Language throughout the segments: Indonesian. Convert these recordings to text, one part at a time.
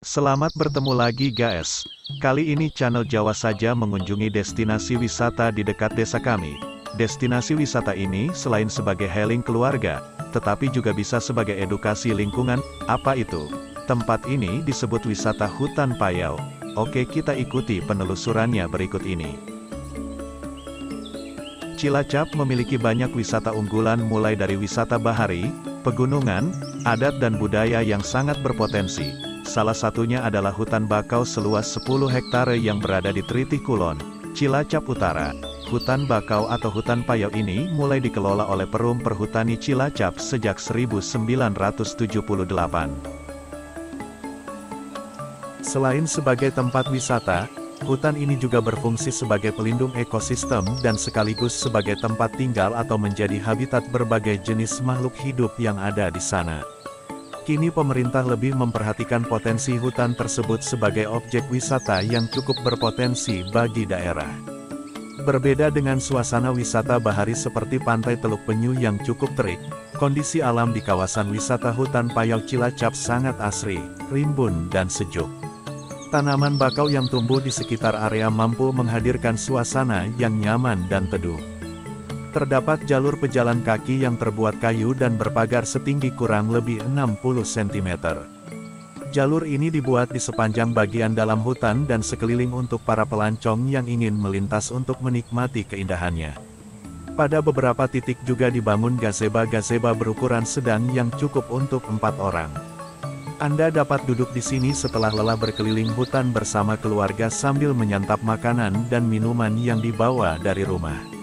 Selamat bertemu lagi guys. Kali ini channel Jawa Saja mengunjungi destinasi wisata di dekat desa kami. Destinasi wisata ini selain sebagai healing keluarga, tetapi juga bisa sebagai edukasi lingkungan. Apa itu? Tempat ini disebut wisata hutan Payau. Oke, kita ikuti penelusurannya berikut ini. Cilacap memiliki banyak wisata unggulan mulai dari wisata bahari, pegunungan, adat dan budaya yang sangat berpotensi. Salah satunya adalah hutan bakau seluas 10 hektare yang berada di Tritih Kulon, Cilacap Utara. Hutan bakau atau hutan Payau ini mulai dikelola oleh Perum Perhutani Cilacap sejak 1978. Selain sebagai tempat wisata, hutan ini juga berfungsi sebagai pelindung ekosistem dan sekaligus sebagai tempat tinggal atau menjadi habitat berbagai jenis makhluk hidup yang ada di sana. Kini pemerintah lebih memperhatikan potensi hutan tersebut sebagai objek wisata yang cukup berpotensi bagi daerah. Berbeda dengan suasana wisata bahari seperti Pantai Teluk Penyu yang cukup terik, kondisi alam di kawasan wisata hutan Payau Cilacap sangat asri, rimbun dan sejuk. Tanaman bakau yang tumbuh di sekitar area mampu menghadirkan suasana yang nyaman dan teduh. Terdapat jalur pejalan kaki yang terbuat kayu dan berpagar setinggi kurang lebih 60 cm. Jalur ini dibuat di sepanjang bagian dalam hutan dan sekeliling untuk para pelancong yang ingin melintas untuk menikmati keindahannya. Pada beberapa titik juga dibangun gazebo-gazebo berukuran sedang yang cukup untuk 4 orang. Anda dapat duduk di sini setelah lelah berkeliling hutan bersama keluarga sambil menyantap makanan dan minuman yang dibawa dari rumah.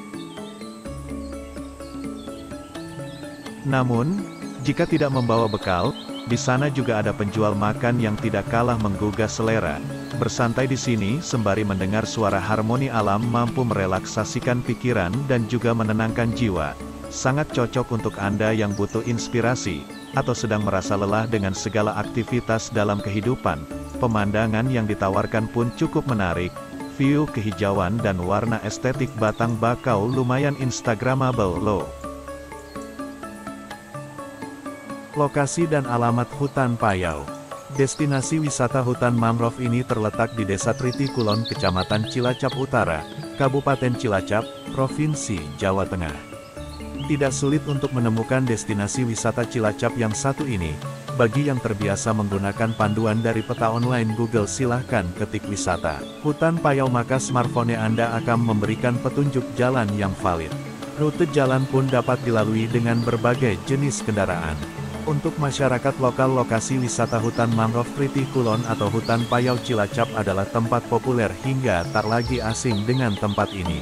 Namun, jika tidak membawa bekal, di sana juga ada penjual makan yang tidak kalah menggugah selera. Bersantai di sini sembari mendengar suara harmoni alam mampu merelaksasikan pikiran dan juga menenangkan jiwa. Sangat cocok untuk Anda yang butuh inspirasi, atau sedang merasa lelah dengan segala aktivitas dalam kehidupan. Pemandangan yang ditawarkan pun cukup menarik. View kehijauan dan warna estetik batang bakau lumayan instagramable loh. Lokasi dan alamat hutan Payau. Destinasi wisata hutan mangrove ini terletak di Desa Tritih Kulon, Kecamatan Cilacap Utara, Kabupaten Cilacap, Provinsi Jawa Tengah. Tidak sulit untuk menemukan destinasi wisata Cilacap yang satu ini. Bagi yang terbiasa menggunakan panduan dari peta online Google, silahkan ketik wisata Hutan Payau, maka smartphone Anda akan memberikan petunjuk jalan yang valid. Rute jalan pun dapat dilalui dengan berbagai jenis kendaraan. Untuk masyarakat lokal, lokasi wisata hutan mangrove Tritih Kulon atau hutan Payau Cilacap adalah tempat populer hingga tak lagi asing dengan tempat ini.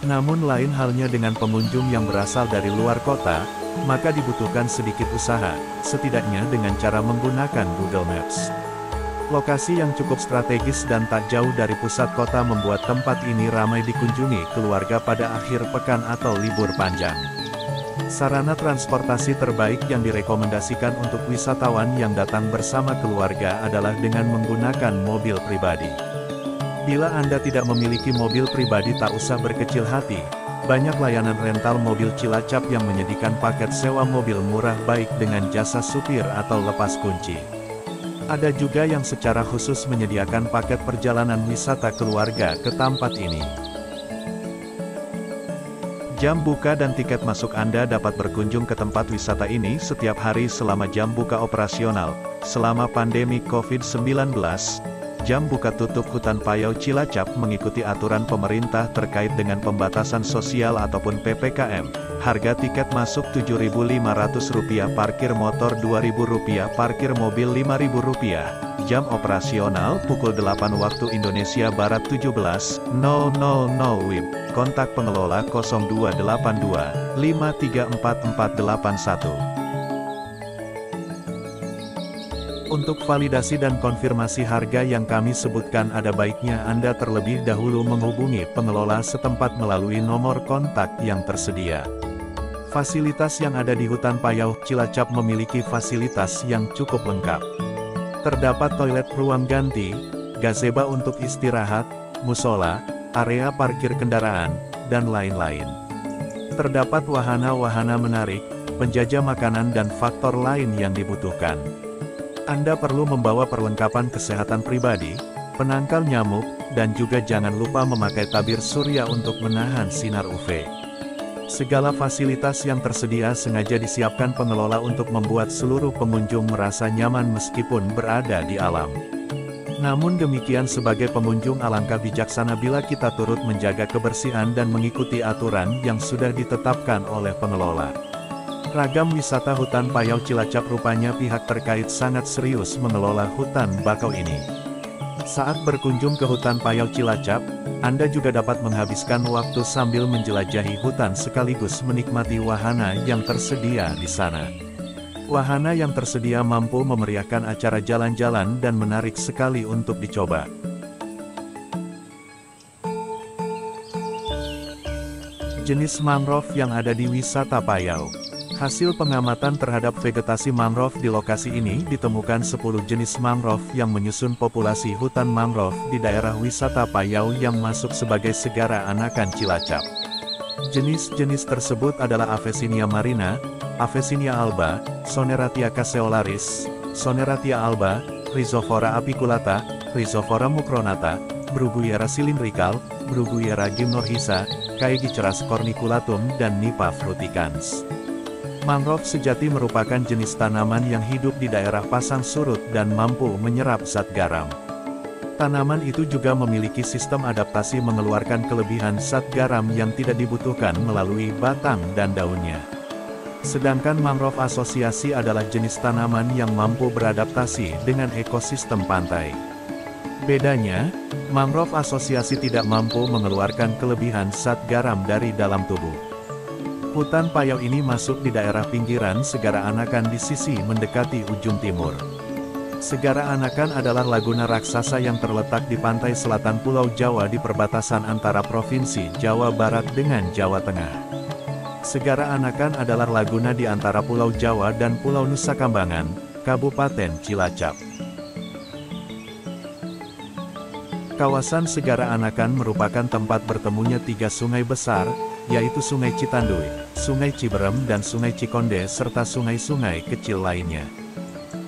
Namun lain halnya dengan pengunjung yang berasal dari luar kota, maka dibutuhkan sedikit usaha, setidaknya dengan cara menggunakan Google Maps. Lokasi yang cukup strategis dan tak jauh dari pusat kota membuat tempat ini ramai dikunjungi keluarga pada akhir pekan atau libur panjang. Sarana transportasi terbaik yang direkomendasikan untuk wisatawan yang datang bersama keluarga adalah dengan menggunakan mobil pribadi. Bila Anda tidak memiliki mobil pribadi, tak usah berkecil hati. Banyak layanan rental mobil Cilacap yang menyediakan paket sewa mobil murah baik dengan jasa supir atau lepas kunci. Ada juga yang secara khusus menyediakan paket perjalanan wisata keluarga ke tempat ini. Jam buka dan tiket masuk Anda dapat berkunjung ke tempat wisata ini setiap hari selama jam buka operasional. Selama pandemi COVID-19, jam buka tutup hutan Payau Cilacap mengikuti aturan pemerintah terkait dengan pembatasan sosial ataupun PPKM. Harga tiket masuk Rp7.500, parkir motor Rp2.000, parkir mobil Rp5.000. Jam operasional pukul 8 waktu Indonesia Barat 17.00 WIB. Kontak pengelola 0282 534481. Untuk validasi dan konfirmasi harga yang kami sebutkan, ada baiknya Anda terlebih dahulu menghubungi pengelola setempat melalui nomor kontak yang tersedia. Fasilitas yang ada di hutan Payau Cilacap memiliki fasilitas yang cukup lengkap. Terdapat toilet, ruang ganti, gazebo untuk istirahat, musola, area parkir kendaraan, dan lain-lain. Terdapat wahana-wahana menarik, penjajah makanan dan faktor lain yang dibutuhkan. Anda perlu membawa perlengkapan kesehatan pribadi, penangkal nyamuk, dan juga jangan lupa memakai tabir surya untuk menahan sinar UV. Segala fasilitas yang tersedia sengaja disiapkan pengelola untuk membuat seluruh pengunjung merasa nyaman meskipun berada di alam. Namun demikian, sebagai pengunjung alangkah bijaksana bila kita turut menjaga kebersihan dan mengikuti aturan yang sudah ditetapkan oleh pengelola. Ragam wisata hutan Payau Cilacap, rupanya pihak terkait sangat serius mengelola hutan bakau ini. Saat berkunjung ke hutan Payau Cilacap, Anda juga dapat menghabiskan waktu sambil menjelajahi hutan sekaligus menikmati wahana yang tersedia di sana. Wahana yang tersedia mampu memeriahkan acara jalan-jalan dan menarik sekali untuk dicoba. Jenis mangrove yang ada di wisata Payau. Hasil pengamatan terhadap vegetasi mangrove di lokasi ini ditemukan 10 jenis mangrove yang menyusun populasi hutan mangrove di daerah wisata Payau yang masuk sebagai Segara Anakan Cilacap. Jenis-jenis tersebut adalah Avicennia marina, Avicennia alba, Soneratia caseolaris, Soneratia alba, Rhizophora apiculata, Rhizophora mucronata, Bruguiera cylindrical, Bruguiera gymnorrhiza, Caegiceras corniculatum, dan Nipah fruticans. Mangrove sejati merupakan jenis tanaman yang hidup di daerah pasang surut dan mampu menyerap zat garam. Tanaman itu juga memiliki sistem adaptasi mengeluarkan kelebihan zat garam yang tidak dibutuhkan melalui batang dan daunnya. Sedangkan mangrove asosiasi adalah jenis tanaman yang mampu beradaptasi dengan ekosistem pantai. Bedanya, mangrove asosiasi tidak mampu mengeluarkan kelebihan zat garam dari dalam tubuh. Hutan Payau ini masuk di daerah pinggiran Segara Anakan di sisi mendekati ujung timur. Segara Anakan adalah laguna raksasa yang terletak di pantai selatan Pulau Jawa di perbatasan antara Provinsi Jawa Barat dengan Jawa Tengah. Segara Anakan adalah laguna di antara Pulau Jawa dan Pulau Nusa Kambangan, Kabupaten Cilacap. Kawasan Segara Anakan merupakan tempat bertemunya 3 sungai besar, yaitu Sungai Citanduy, Sungai Ciberem dan Sungai Cikonde serta sungai-sungai kecil lainnya.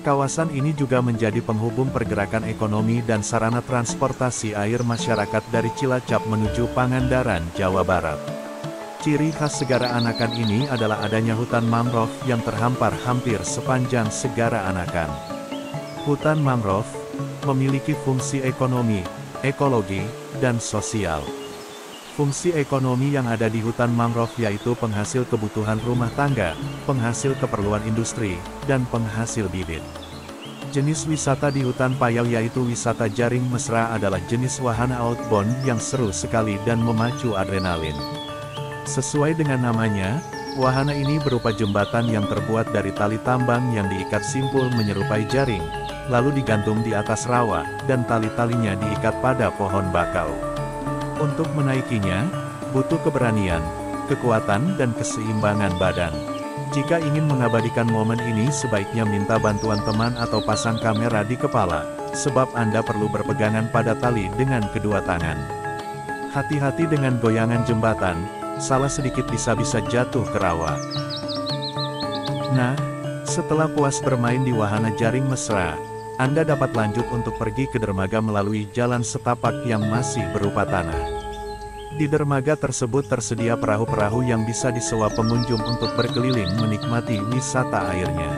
Kawasan ini juga menjadi penghubung pergerakan ekonomi dan sarana transportasi air masyarakat dari Cilacap menuju Pangandaran, Jawa Barat. Ciri khas Segara Anakan ini adalah adanya hutan mangrove yang terhampar hampir sepanjang Segara Anakan. Hutan mangrove memiliki fungsi ekonomi, ekologi, dan sosial. Fungsi ekonomi yang ada di hutan mangrove yaitu penghasil kebutuhan rumah tangga, penghasil keperluan industri, dan penghasil bibit. Jenis wisata di hutan Payau yaitu wisata jaring mesra adalah jenis wahana outbound yang seru sekali dan memacu adrenalin. Sesuai dengan namanya, wahana ini berupa jembatan yang terbuat dari tali tambang yang diikat simpul menyerupai jaring, lalu digantung di atas rawa, dan tali-talinya diikat pada pohon bakau. Untuk menaikinya, butuh keberanian, kekuatan dan keseimbangan badan. Jika ingin mengabadikan momen ini sebaiknya minta bantuan teman atau pasang kamera di kepala, sebab Anda perlu berpegangan pada tali dengan kedua tangan. Hati-hati dengan goyangan jembatan, salah sedikit bisa-bisa jatuh ke rawa. Nah, setelah puas bermain di wahana jaring mesra, Anda dapat lanjut untuk pergi ke dermaga melalui jalan setapak yang masih berupa tanah. Di dermaga tersebut tersedia perahu-perahu yang bisa disewa pengunjung untuk berkeliling menikmati wisata airnya.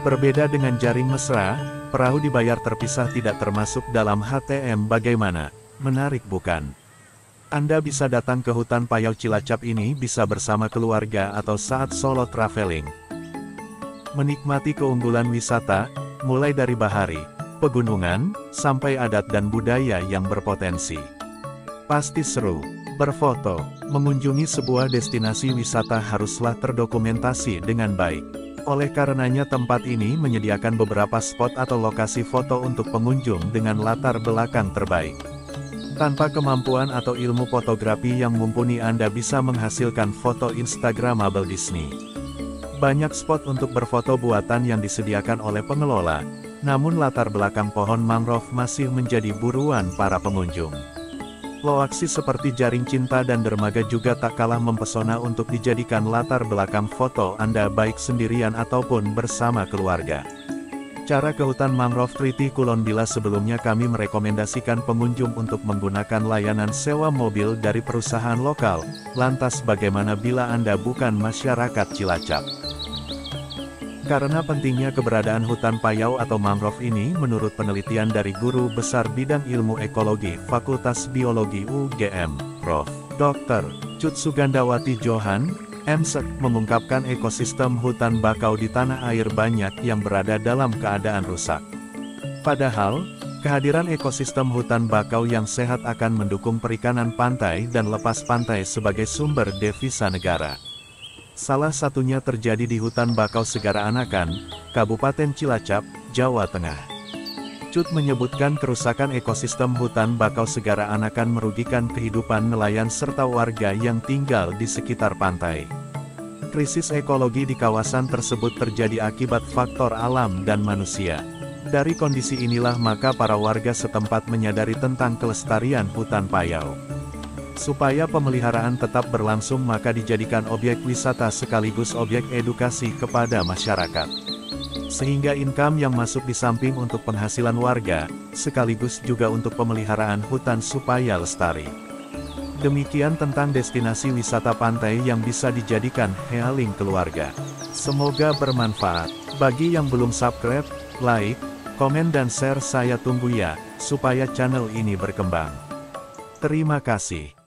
Berbeda dengan jaring mesra, perahu dibayar terpisah tidak termasuk dalam HTM. Bagaimana? Menarik bukan? Anda bisa datang ke hutan Payau Cilacap ini bisa bersama keluarga atau saat solo traveling. Menikmati keunggulan wisata, mulai dari bahari, pegunungan, sampai adat dan budaya yang berpotensi. Pasti seru. Berfoto, mengunjungi sebuah destinasi wisata haruslah terdokumentasi dengan baik. Oleh karenanya tempat ini menyediakan beberapa spot atau lokasi foto untuk pengunjung dengan latar belakang terbaik. Tanpa kemampuan atau ilmu fotografi yang mumpuni Anda bisa menghasilkan foto Instagramable Disney. Banyak spot untuk berfoto buatan yang disediakan oleh pengelola, namun latar belakang pohon mangrove masih menjadi buruan para pengunjung. Lokasi seperti jaring cinta dan dermaga juga tak kalah mempesona untuk dijadikan latar belakang foto Anda baik sendirian ataupun bersama keluarga. Cara ke hutan mangrove Triti Kulon. Bila sebelumnya kami merekomendasikan pengunjung untuk menggunakan layanan sewa mobil dari perusahaan lokal, lantas bagaimana bila Anda bukan masyarakat Cilacap? Karena pentingnya keberadaan hutan payau atau mangrove ini, menurut penelitian dari Guru Besar Bidang Ilmu Ekologi Fakultas Biologi UGM, Prof. Dr. Cut Sugandawati Johan, M.Sek, mengungkapkan ekosistem hutan bakau di tanah air banyak yang berada dalam keadaan rusak. Padahal, kehadiran ekosistem hutan bakau yang sehat akan mendukung perikanan pantai dan lepas pantai sebagai sumber devisa negara. Salah satunya terjadi di hutan bakau Segara Anakan, Kabupaten Cilacap, Jawa Tengah. Cut menyebutkan kerusakan ekosistem hutan bakau Segara Anakan merugikan kehidupan nelayan serta warga yang tinggal di sekitar pantai. Krisis ekologi di kawasan tersebut terjadi akibat faktor alam dan manusia. Dari kondisi inilah maka para warga setempat menyadari tentang kelestarian hutan payau. Supaya pemeliharaan tetap berlangsung maka dijadikan objek wisata sekaligus objek edukasi kepada masyarakat. Sehingga income yang masuk di samping untuk penghasilan warga, sekaligus juga untuk pemeliharaan hutan supaya lestari. Demikian tentang destinasi wisata pantai yang bisa dijadikan healing keluarga. Semoga bermanfaat. Bagi yang belum subscribe, like, komen dan share saya tunggu ya, supaya channel ini berkembang. Terima kasih.